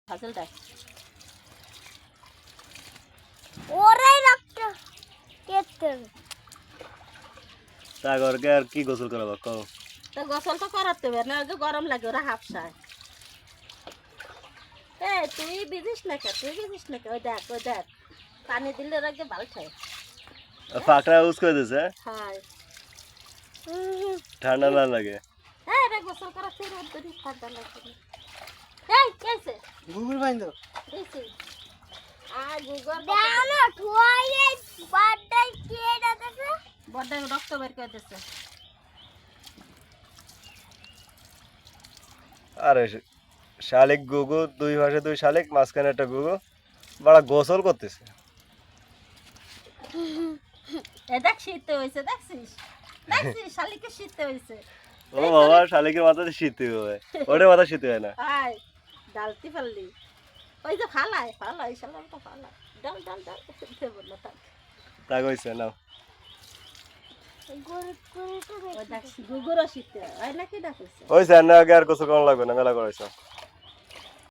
ফাজল দেখ ওরে রক্ত কেটে তাগরকে আর কি গোসল করাবো কও তো গোসল তো করাতে হবে না যে গরম লাগে ওরা হাফসায় তুই ভিজিস না কে ওই দেখ পানি দিলে ওরা ভালো খায় ফাকড়া ইউজ করে দিছে হ্যাঁ ঠান্ডা না লাগে রে গোসল করা শুরু করি ঠান্ডা লাগবে কেসে গুগল বাইন্দ দিছি গুগল দাও না ঠুয়াইয়ে বাড়াই কে দাদাছে বড় রক্ত বের করে দিছে আরে শালিক গুগু দুই ভাষে দুই শালিক মাঝখানে একটা গুগু বড় গোসল করতেছে দেখ শীতে হয়েছে দেখছিস শালিকে শীতে হয়েছে ও বাবা শালিকের মাথাতে শীত হবে ওরে মাথা শীত হয় না হাই ডালতি ফেললি ওই যে ফালাই শালাটা ফালাই ডাল দেব না থাক তা কইছে নাও গরু গরু ওই দেখ গুগুরও শীতে হয় নাকি ডাকছে হইছে না আগে আর গোসল করা লাগবে না মেলা করাইছো